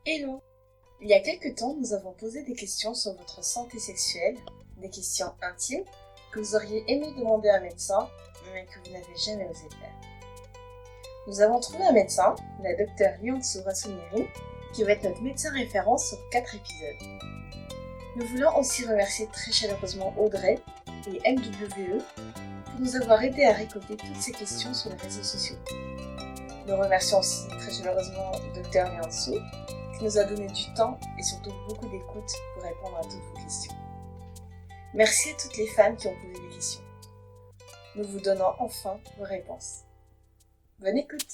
Hello! Il y a quelque temps, nous avons posé des questions sur votre santé sexuelle, des questions intimes que vous auriez aimé demander à un médecin, mais que vous n'avez jamais osé faire. Nous avons trouvé un médecin, la docteure Lyonso Rassonieri, qui va être notre médecin référent sur 4 épisodes. Nous voulons aussi remercier très chaleureusement Audrey et MWE pour nous avoir aidé à récolter toutes ces questions sur les réseaux sociaux. Nous remercions aussi très chaleureusement Dr Lyonso, qui nous a donné du temps et surtout beaucoup d'écoute pour répondre à toutes vos questions. Merci à toutes les femmes qui ont posé des questions. Nous vous donnons enfin vos réponses. Bonne écoute!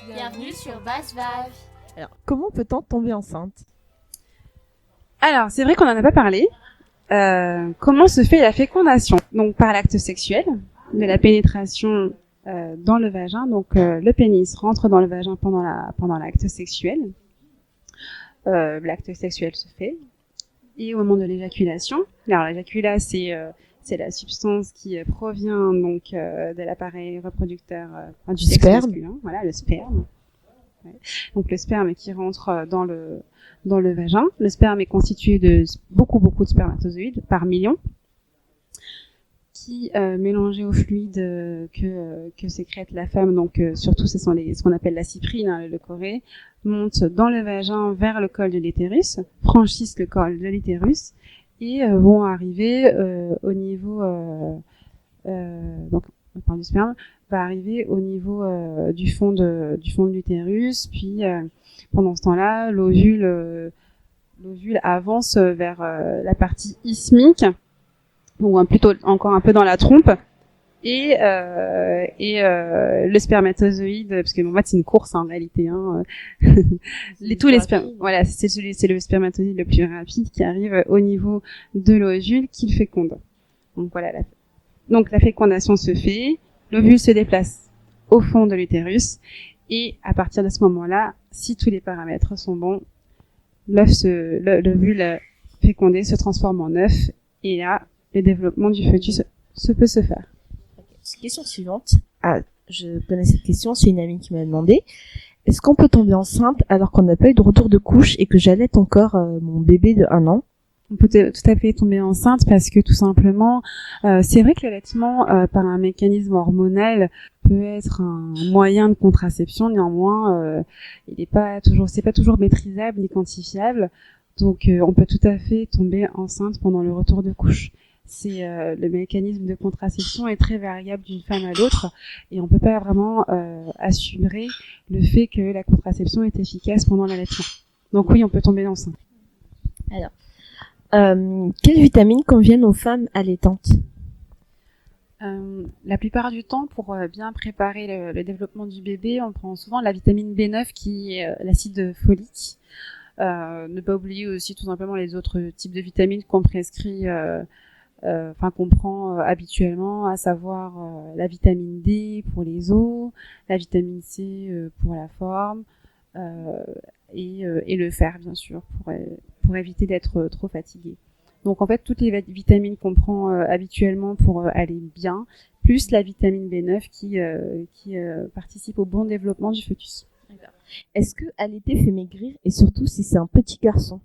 Bienvenue sur Basse-Vave. Alors, comment peut-on tomber enceinte? Alors, c'est vrai qu'on n'en a pas parlé. Comment se fait la fécondation? Donc, par l'acte sexuel, de la pénétration dans le vagin. Donc, le pénis rentre dans le vagin pendant l'acte sexuel. L'acte sexuel se fait. Et au moment de l'éjaculation, alors l'éjaculat, c'est la substance qui provient donc de l'appareil reproducteur du sexe sperme. masculin. Voilà, le sperme. Ouais. Donc le sperme qui rentre dans le vagin. Le sperme est constitué de beaucoup de spermatozoïdes par million, qui mélangés au fluide que sécrète la femme. Donc surtout ce qu'on appelle la cyprine, hein, le corée, montent dans le vagin vers le col de l'utérus, franchissent le col de l'utérus et vont arriver au niveau donc on parle du sperme, va arriver au niveau du fond de l'utérus, puis pendant ce temps-là, l'ovule avance vers la partie isthmique, ou plutôt encore un peu dans la trompe, et le spermatozoïde, parce que en fait c'est une course en réalité, hein, tous les spermes, voilà, c'est le spermatozoïde le plus rapide qui arrive au niveau de l'ovule qui le féconde. Donc voilà, donc la fécondation se fait, l'ovule se déplace au fond de l'utérus, et à partir de ce moment-là, si tous les paramètres sont bons, l'ovule fécondé se transforme en œuf, et là, le développement du fœtus peut se faire. Question suivante. Ah, je connais cette question, c'est une amie qui m'a demandé. Est-ce qu'on peut tomber enceinte alors qu'on n'a pas eu de retour de couche et que j'allaite encore mon bébé de 1 an? On peut tout à fait tomber enceinte parce que tout simplement, c'est vrai que l'allaitement par un mécanisme hormonal peut être un moyen de contraception. Néanmoins, c'est pas toujours maîtrisable ni quantifiable. Donc, on peut tout à fait tomber enceinte pendant le retour de couche. Le mécanisme de contraception est très variable d'une femme à l'autre et on peut pas vraiment assurer le fait que la contraception est efficace pendant l'allaitement. Donc oui, on peut tomber enceinte. Alors, quelles vitamines conviennent aux femmes allaitantes? La plupart du temps, pour bien préparer le développement du bébé, on prend souvent la vitamine B9 qui est l'acide folique. Ne pas oublier aussi tout simplement les autres types de vitamines qu'on prescrit, qu'on prend habituellement, à savoir la vitamine D pour les os, la vitamine C pour la forme, et le fer bien sûr pour éviter d'être trop fatigué. Donc en fait toutes les vitamines qu'on prend habituellement pour aller bien, plus la vitamine B9 qui participe au bon développement du fœtus. D'accord. Est-ce que allaiter fait maigrir et surtout si c'est un petit garçon?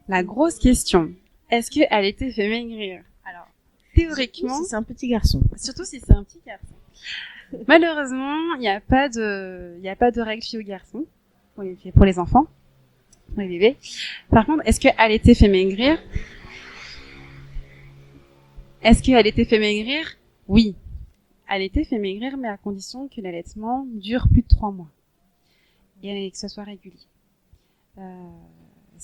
La grosse question. Est-ce que allaiter fait maigrir? Alors théoriquement, si c'est un petit garçon. Surtout si c'est un petit garçon. Malheureusement, il n'y a pas de règle filles ou garçons pour les enfants, pour les bébés. Par contre, est-ce que allaiter fait maigrir? Oui. Allaiter fait maigrir, mais à condition que l'allaitement dure plus de 3 mois et que ce soit régulier.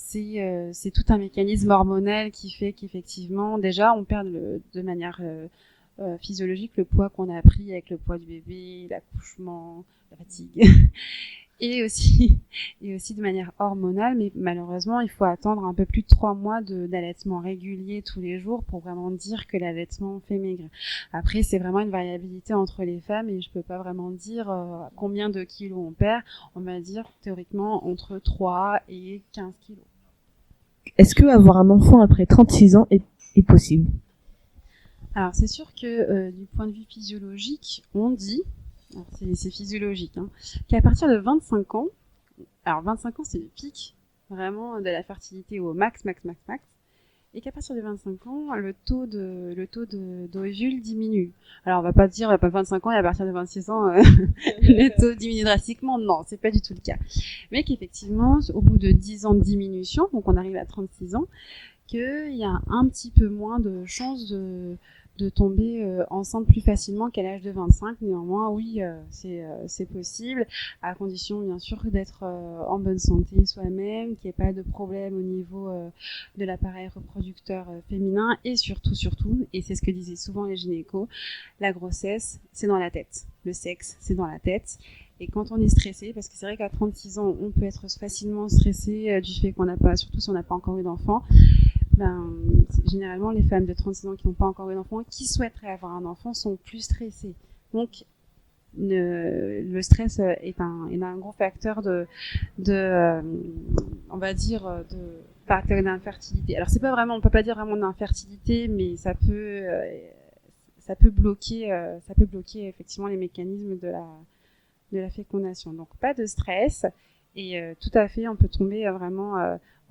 c'est tout un mécanisme hormonal qui fait qu'effectivement, déjà, on perd de manière physiologique le poids qu'on a pris avec le poids du bébé, l'accouchement, la fatigue. Et aussi de manière hormonale, mais malheureusement, il faut attendre un peu plus de 3 mois d'allaitement régulier tous les jours pour vraiment dire que l'allaitement fait maigrir. Après, c'est vraiment une variabilité entre les femmes et je peux pas vraiment dire combien de kilos on perd. On va dire théoriquement entre 3 et 15 kilos. Est-ce que avoir un enfant après 36 ans est possible? Alors, c'est sûr que du point de vue physiologique, on dit, alors c'est physiologique, hein, qu'à partir de 25 ans, alors 25 ans c'est le pic vraiment de la fertilité au max, et qu'à partir de 25 ans, le taux d'ovules diminue. Alors on va pas dire pas 25 ans et à partir de 26 ans le taux diminue drastiquement, non, c'est pas du tout le cas. Mais qu'effectivement, au bout de 10 ans de diminution, donc on arrive à 36 ans, qu'il y a un petit peu moins de chances de tomber enceinte plus facilement qu'à l'âge de 25. Néanmoins, oui, c'est possible, à condition bien sûr d'être en bonne santé soi-même, qu'il n'y ait pas de problème au niveau de l'appareil reproducteur féminin, et surtout, et c'est ce que disaient souvent les gynécos, la grossesse, c'est dans la tête. Le sexe, c'est dans la tête. Et quand on est stressé, parce que c'est vrai qu'à 36 ans, on peut être facilement stressé du fait qu'on n'a pas, surtout si on n'a pas encore eu d'enfant, généralement, les femmes de 36 ans qui n'ont pas encore eu d'enfant, qui souhaiteraient avoir un enfant, sont plus stressées. Donc, le stress est un gros facteur on va dire, d'infertilité. Alors, c'est pas vraiment, on peut pas dire vraiment d'infertilité, mais ça peut bloquer effectivement les mécanismes de la fécondation. Donc, pas de stress, et tout à fait, on peut tomber vraiment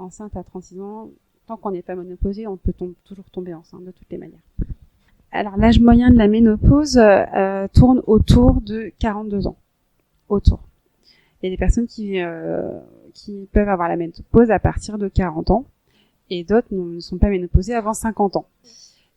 enceinte à 36 ans. Tant qu'on n'est pas ménopausé, on peut toujours tomber enceinte de toutes les manières. Alors, l'âge moyen de la ménopause tourne autour de 42 ans. Autour. Il y a des personnes qui peuvent avoir la ménopause à partir de 40 ans et d'autres ne sont pas ménopausées avant 50 ans.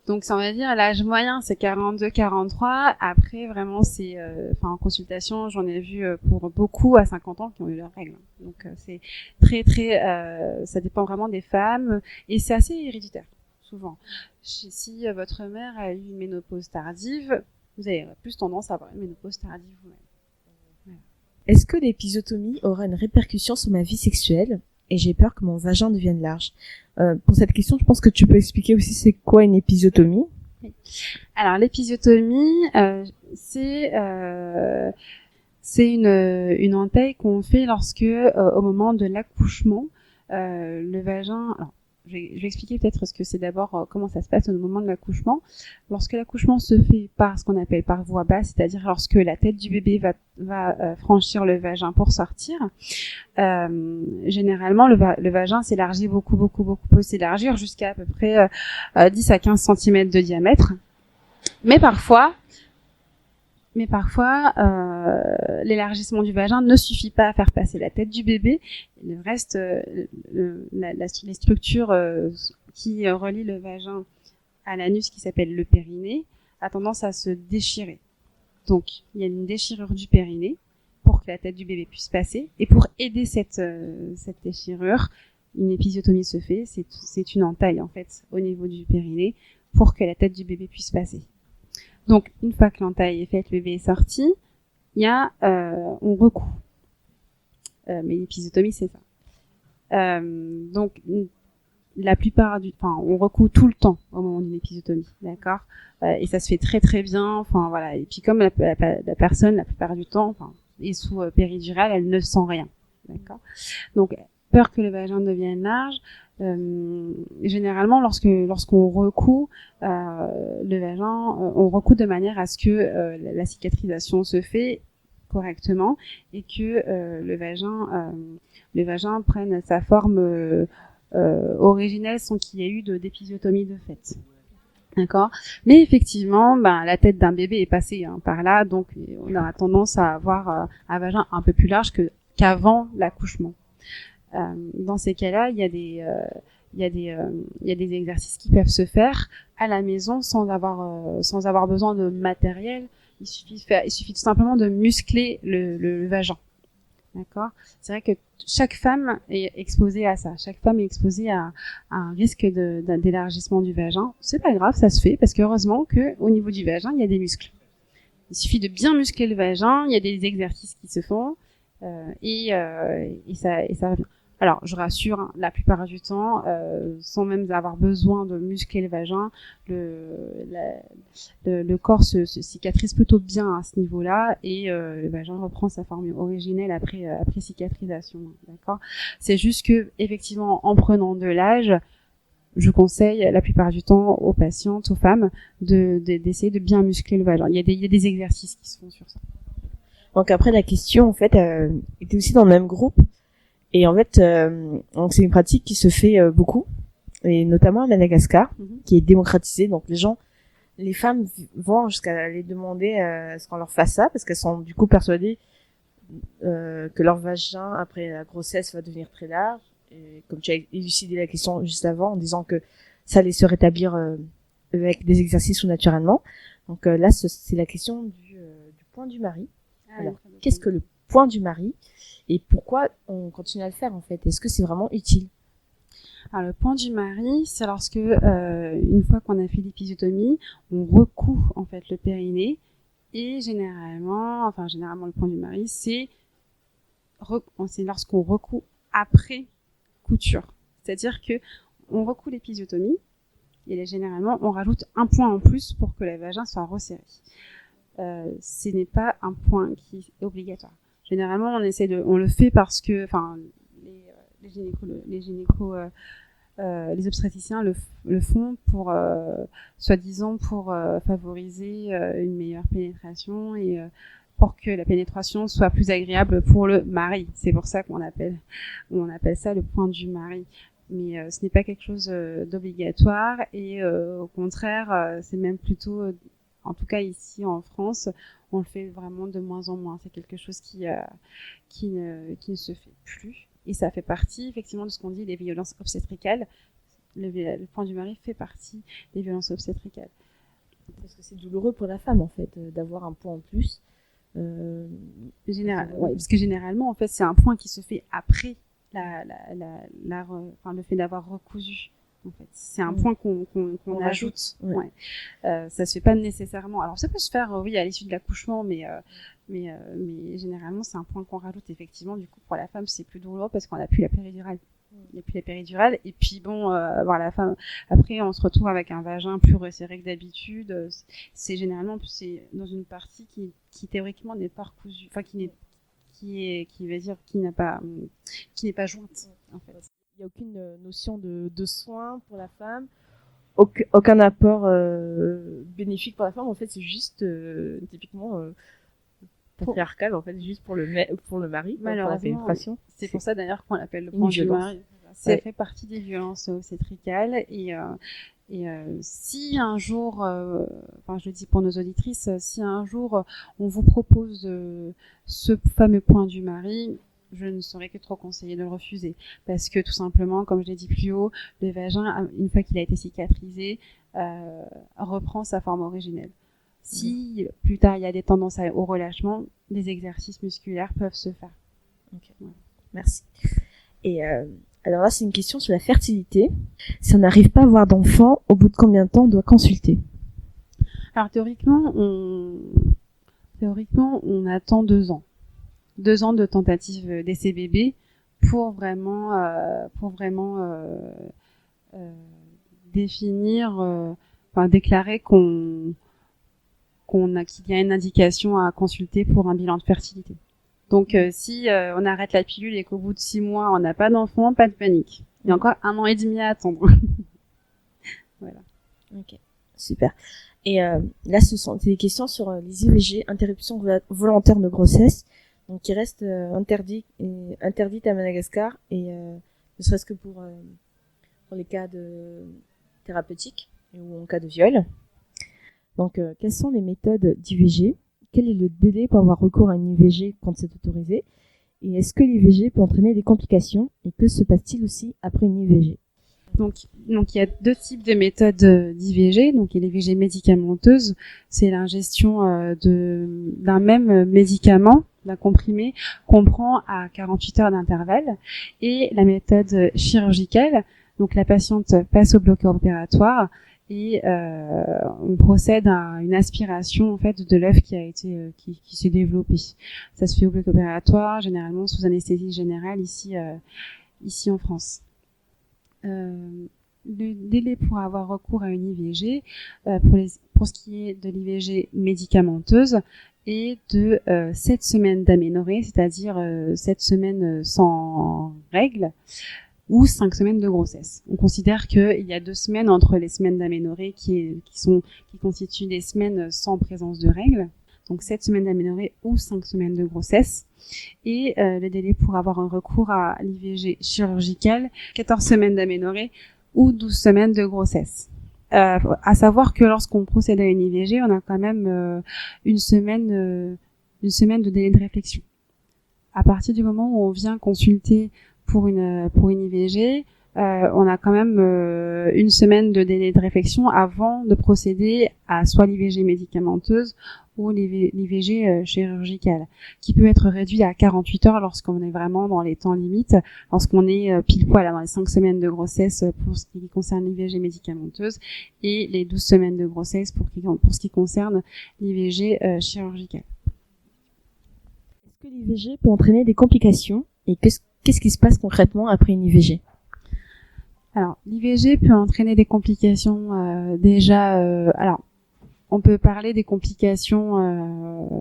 Donc, ça, on va dire, l'âge moyen, c'est 42, 43. Après, vraiment, c'est, en consultation, j'en ai vu pour beaucoup à 50 ans qui ont eu leurs règles. Donc, c'est très, ça dépend vraiment des femmes et c'est assez héréditaire, souvent. Si votre mère a eu une ménopause tardive, vous avez plus tendance à avoir une ménopause tardive vous-même. Voilà. Est-ce que l'épisiotomie aura une répercussion sur ma vie sexuelle? Et j'ai peur que mon vagin devienne large. Pour cette question, je pense que tu peux expliquer aussi c'est quoi une épisiotomie. Oui. Alors l'épisiotomie, c'est une entaille qu'on fait lorsque, au moment de l'accouchement, le vagin. Alors, je vais expliquer peut-être ce que c'est d'abord, comment ça se passe au moment de l'accouchement. Lorsque l'accouchement se fait par ce qu'on appelle par voie basse, c'est-à-dire lorsque la tête du bébé va franchir le vagin pour sortir, généralement le vagin s'élargit beaucoup, peut s'élargir jusqu'à à peu près 10 à 15 cm de diamètre. Mais parfois, l'élargissement du vagin ne suffit pas à faire passer la tête du bébé. Il reste les structures qui relient le vagin à l'anus, qui s'appelle le périnée, a tendance à se déchirer. Donc, il y a une déchirure du périnée pour que la tête du bébé puisse passer. Et pour aider cette déchirure, une épisiotomie se fait. C'est une entaille, en fait, au niveau du périnée pour que la tête du bébé puisse passer. Donc, une fois que l'entaille est faite, le bébé est sorti, on recoue. Mais l'épisiotomie, c'est ça. Donc, la plupart on recoue tout le temps au moment d'une épisiotomie, d'accord, et ça se fait très très bien. Enfin voilà. Et puis comme la personne, la plupart du temps, est sous péridurale, elle ne sent rien, d'accord. Donc, peur que le vagin devienne large. Généralement, lorsqu'on recoue le vagin, on recoue de manière à ce que la cicatrisation se fait correctement et que le vagin prenne sa forme originelle sans qu'il y ait eu d'épisiotomie de fait. D'accord. Mais effectivement, la tête d'un bébé est passée par là, donc on a tendance à avoir un vagin un peu plus large qu'avant l'accouchement. Dans ces cas-là, il y a des exercices qui peuvent se faire à la maison sans avoir besoin de matériel. Il suffit tout simplement de muscler le vagin. D'accord. C'est vrai que chaque femme est exposée à ça. Chaque femme est exposée à un risque d'élargissement du vagin. C'est pas grave, ça se fait parce qu'heureusement que au niveau du vagin, il y a des muscles. Il suffit de bien muscler le vagin. Il y a des exercices qui se font et ça revient. Alors, je rassure, hein, la plupart du temps, sans même avoir besoin de muscler le vagin, le corps se cicatrise plutôt bien à ce niveau-là et le vagin reprend sa forme originelle après cicatrisation. D'accord. C'est juste que effectivement, en prenant de l'âge, je conseille la plupart du temps aux patientes, aux femmes, d'essayer de bien muscler le vagin. Il y a des exercices qui se font sur ça. Donc après, la question, en fait, était aussi dans le même groupe. Et en fait, donc c'est une pratique qui se fait beaucoup, et notamment à Madagascar, qui est démocratisée. Donc les femmes vont jusqu'à aller demander à ce qu'on leur fasse ça, parce qu'elles sont du coup persuadées que leur vagin après la grossesse va devenir très large. Et comme tu as élucidé la question juste avant, en disant que ça allait se rétablir avec des exercices ou naturellement. Donc là, c'est la question du point du mari. Alors, qu'est-ce que le point du mari et pourquoi on continue à le faire en fait? Est-ce que c'est vraiment utile? Alors le point du mari, c'est lorsque une fois qu'on a fait l'épisiotomie, on recoue en fait le périnée et généralement le point du mari, c'est lorsqu'on recoue après couture. C'est-à-dire que on recoue l'épisiotomie et là, généralement on rajoute un point en plus pour que le vagin soit resserré. Ce n'est pas un point qui est obligatoire. Généralement, on le fait parce que, les obstétriciens le font pour, soi-disant, pour favoriser une meilleure pénétration et pour que la pénétration soit plus agréable pour le mari. C'est pour ça qu'on appelle ça le point du mari. Mais ce n'est pas quelque chose d'obligatoire et au contraire, c'est même plutôt, en tout cas ici en France, on le fait vraiment de moins en moins. C'est quelque chose qui ne se fait plus. Et ça fait partie, effectivement, de ce qu'on dit des violences obstétricales. Le point du mari fait partie des violences obstétricales. Parce que c'est douloureux pour la femme, en fait, d'avoir un point en plus. Ouais, parce que généralement, en fait, c'est un point qui se fait après le fait d'avoir recousu. En fait, c'est un point qu'on ajoute. Ouais. Ça se fait pas nécessairement. Alors, ça peut se faire, oui, à l'issue de l'accouchement, mais généralement, c'est un point qu'on rajoute. Effectivement, du coup, pour la femme, c'est plus douloureux parce qu'on n'a plus la péridurale. Il n'y a plus la péridurale. Et puis, bon, voir la femme. Après, on se retrouve avec un vagin plus resserré que d'habitude. C'est généralement, c'est dans une partie qui théoriquement n'est pas recousue. Enfin, qui n'est pas jointe, en fait. Il n'y a aucune notion de soin pour la femme, aucun apport bénéfique pour la femme. En fait, c'est juste typiquement patriarcal, en fait, juste pour le mari, pour la pénétration. C'est pour ça d'ailleurs qu'on l'appelle le point du mari. Ça fait partie des violences obstétricales et si un jour, je le dis pour nos auditrices, si un jour on vous propose ce fameux point du mari, je ne saurais que trop conseiller de le refuser. Parce que tout simplement, comme je l'ai dit plus haut, le vagin, une fois qu'il a été cicatrisé, reprend sa forme originelle. Si plus tard il y a des tendances au relâchement, des exercices musculaires peuvent se faire. Okay. Ouais. Merci. Et alors là, c'est une question sur la fertilité. Si on n'arrive pas à avoir d'enfant, au bout de combien de temps on doit consulter? Alors théoriquement, on attend 2 ans. 2 ans de tentative d'essai bébé pour vraiment déclarer qu'il y a une indication à consulter pour un bilan de fertilité. Donc si on arrête la pilule et qu'au bout de 6 mois on n'a pas d'enfant, pas de panique. Il y a encore 1 an et demi à attendre. Voilà. Ok, super. Et là, ce sont des questions sur les IVG, interruption volontaire de grossesse. Donc, qui reste interdite à Madagascar et ne serait-ce que pour les cas thérapeutiques ou en cas de viol. Donc, quelles sont les méthodes d'IVG? Quel est le délai pour avoir recours à une IVG quand c'est autorisé? Et est-ce que l'IVG peut entraîner des complications? Et que se passe-t-il aussi après une IVG? Donc il y a deux types de méthodes d'IVG. Donc l'IVG médicamenteuse, c'est l'ingestion d'un même médicament, d'un comprimé qu'on prend à 48 heures d'intervalle, et la méthode chirurgicale. Donc la patiente passe au bloc opératoire et on procède à une aspiration en fait de l'œuf qui a été qui s'est développé. Ça se fait au bloc opératoire, généralement sous anesthésie générale ici en France. Le délai pour avoir recours à une IVG pour ce qui est de l'IVG médicamenteuse est de 7 semaines d'aménorrhée, c'est-à-dire 7 semaines sans règles, ou 5 semaines de grossesse. On considère qu'il y a 2 semaines entre les semaines d'aménorrhée qui constituent des semaines sans présence de règles, donc 7 semaines d'aménorrhée ou 5 semaines de grossesse. Et le délai pour avoir un recours à l'IVG chirurgicale, 14 semaines d'aménorrhée ou 12 semaines de grossesse. À savoir que lorsqu'on procède à une IVG, on a quand même une semaine de délai de réflexion. À partir du moment où on vient consulter pour une IVG, on a quand même une semaine de délai de réflexion avant de procéder à soit l'IVG médicamenteuse ou l'IVG chirurgicale, qui peut être réduit à 48 heures lorsqu'on est vraiment dans les temps limites, lorsqu'on est pile poil dans les 5 semaines de grossesse pour ce qui concerne l'IVG médicamenteuse et les 12 semaines de grossesse pour ce qui concerne l'IVG chirurgicale. Est-ce que l'IVG peut entraîner des complications et qu'est-ce qui se passe concrètement après une IVG? Alors, l'IVG peut entraîner des complications alors, on peut parler des complications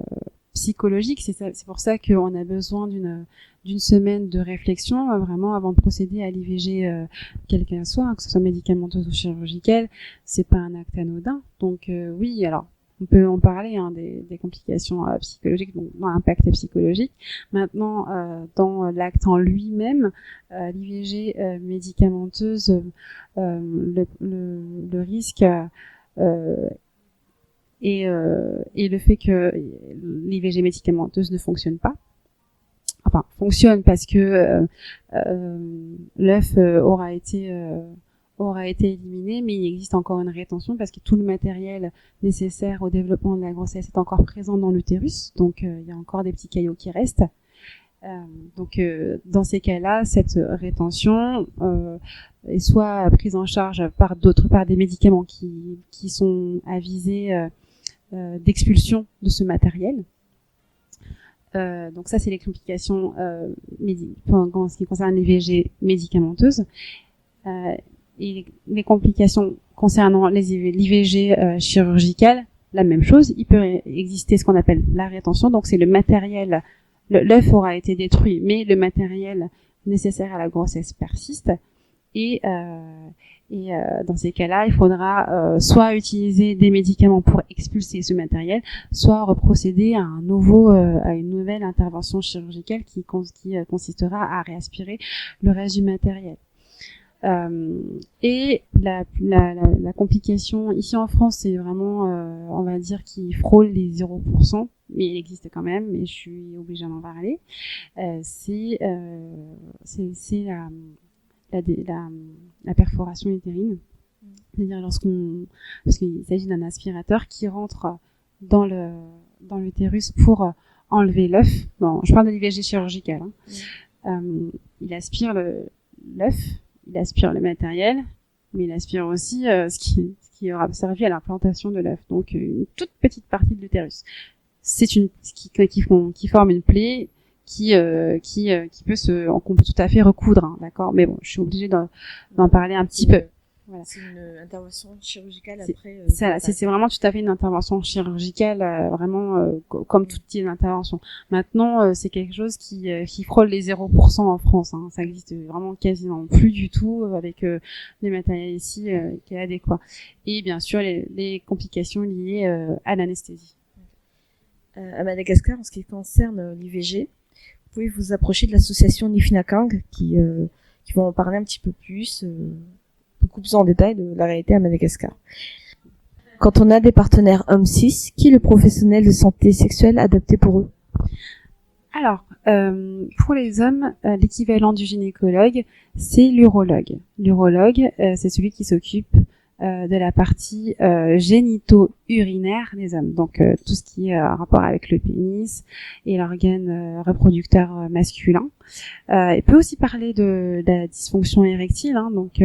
psychologiques. C'est pour ça qu'on a besoin d'une semaine de réflexion vraiment avant de procéder à l'IVG, quelle qu'elle soit, que ce soit médicamenteuse ou chirurgicale. C'est pas un acte anodin. Donc oui, alors on peut en parler des complications psychologiques, donc dans l'impact psychologique. Maintenant, dans l'acte en lui-même, l'IVG médicamenteuse, le risque et le fait que l'IVG médicamenteuse ne fonctionne pas. Enfin, fonctionne parce que l'œuf aura été éliminé, mais il existe encore une rétention parce que tout le matériel nécessaire au développement de la grossesse est encore présent dans l'utérus, donc il y a encore des petits caillots qui restent. Donc dans ces cas-là, cette rétention est soit prise en charge par des médicaments qui sont avisés d'expulsion de ce matériel. Donc ça, c'est les complications en ce qui concerne l'IVG médicamenteuse. Et les complications concernant l'IVG chirurgicale, la même chose. Il peut exister ce qu'on appelle la rétention. Donc c'est le matériel, l'œuf aura été détruit, mais le matériel nécessaire à la grossesse persiste. Et dans ces cas-là, il faudra soit utiliser des médicaments pour expulser ce matériel, soit reprocéder à une nouvelle intervention chirurgicale qui consistera à réaspirer le reste du matériel. Et la complication ici en France, c'est vraiment, on va dire, qui frôle les 0%, mais il existe quand même, et je suis obligée d'en parler. C'est la perforation utérine. C'est-à-dire parce qu'il s'agit d'un aspirateur qui rentre dans l'utérus pour enlever l'œuf. Je parle de l'IVG chirurgicale. Il aspire l'œuf. Il aspire le matériel, mais il aspire aussi ce qui aura servi à l'implantation de l'œuf. Donc une toute petite partie de l'utérus. C'est qui forme une plaie qu'on peut tout à fait recoudre, d'accord. Mais bon, je suis obligée d'en parler un petit peu. Voilà. C'est une intervention chirurgicale après. C'est vraiment tout à fait une intervention chirurgicale, vraiment comme toute petite intervention. Maintenant, c'est quelque chose qui frôle les 0% en France. Hein. Ça existe vraiment quasiment plus du tout avec les matériels ici qui est adéquat. Et bien sûr, les complications liées à l'anesthésie. À Madagascar, en ce qui concerne l'IVG, vous pouvez vous approcher de l'association Nifinakang qui vont en parler un petit peu plus. Beaucoup plus en détail de la réalité à Madagascar. Quand on a des partenaires hommes cis, qui est le professionnel de santé sexuelle adapté pour eux? Alors, pour les hommes, l'équivalent du gynécologue, c'est l'urologue. L'urologue, c'est celui qui s'occupe de la partie génito-urinaire des hommes. Donc, tout ce qui est en rapport avec le pénis et l'organe reproducteur masculin. Il peut aussi parler de la dysfonction érectile, hein, donc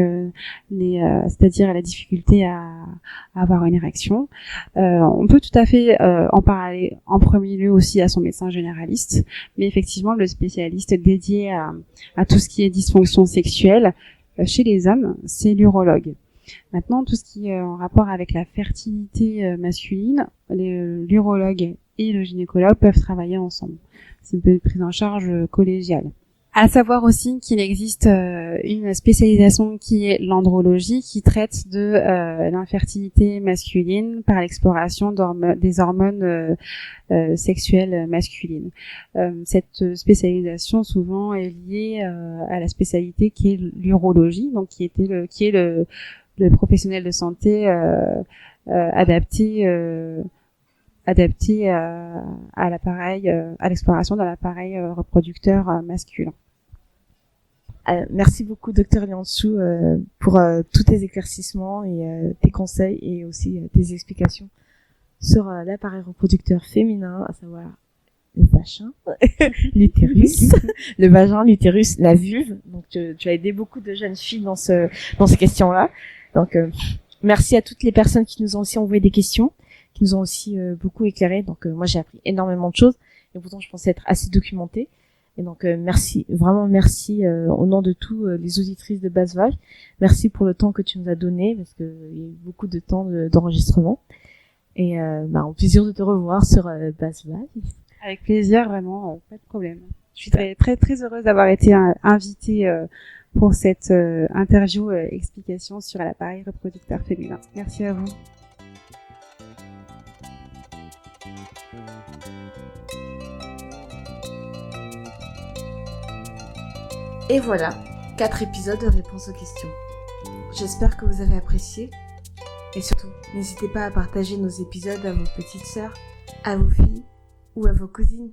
c'est-à-dire la difficulté à avoir une érection. On peut tout à fait en parler en premier lieu aussi à son médecin généraliste, mais effectivement le spécialiste dédié à tout ce qui est dysfonction sexuelle chez les hommes, c'est l'urologue. Maintenant, tout ce qui est en rapport avec la fertilité masculine, l'urologue et le gynécologue peuvent travailler ensemble. C'est une prise en charge collégiale. À savoir aussi qu'il existe une spécialisation qui est l'andrologie, qui traite de l'infertilité masculine par l'exploration des hormones sexuelles masculines. Cette spécialisation souvent est liée à la spécialité qui est l'urologie, donc qui est le professionnel de santé adapté à l'appareil, à l'exploration de l'appareil reproducteur masculin. Merci beaucoup, Dr Lianchou, pour tous tes éclaircissements et tes conseils et aussi tes explications sur l'appareil reproducteur féminin, à savoir le vagin, l'utérus, le vagin, l'utérus, la vulve. Donc, tu as aidé beaucoup de jeunes filles dans ces questions-là. Donc, merci à toutes les personnes qui nous ont aussi envoyé des questions, qui nous ont aussi beaucoup éclairé. Donc, moi, j'ai appris énormément de choses et pourtant, je pensais être assez documentée. Et donc, merci, vraiment merci au nom de tous les auditrices de Basse Vague. Merci pour le temps que tu nous as donné, parce que il y a eu beaucoup de temps d'enregistrement. Et au plaisir de te revoir sur Basse Vague. Avec plaisir, vraiment, pas de problème. Je suis très très très heureuse d'avoir été invitée pour cette interview explication sur l'appareil reproducteur féminin. Merci à vous. Et voilà, 4 épisodes de réponse aux questions. J'espère que vous avez apprécié. Et surtout, n'hésitez pas à partager nos épisodes à vos petites sœurs, à vos filles ou à vos cousines.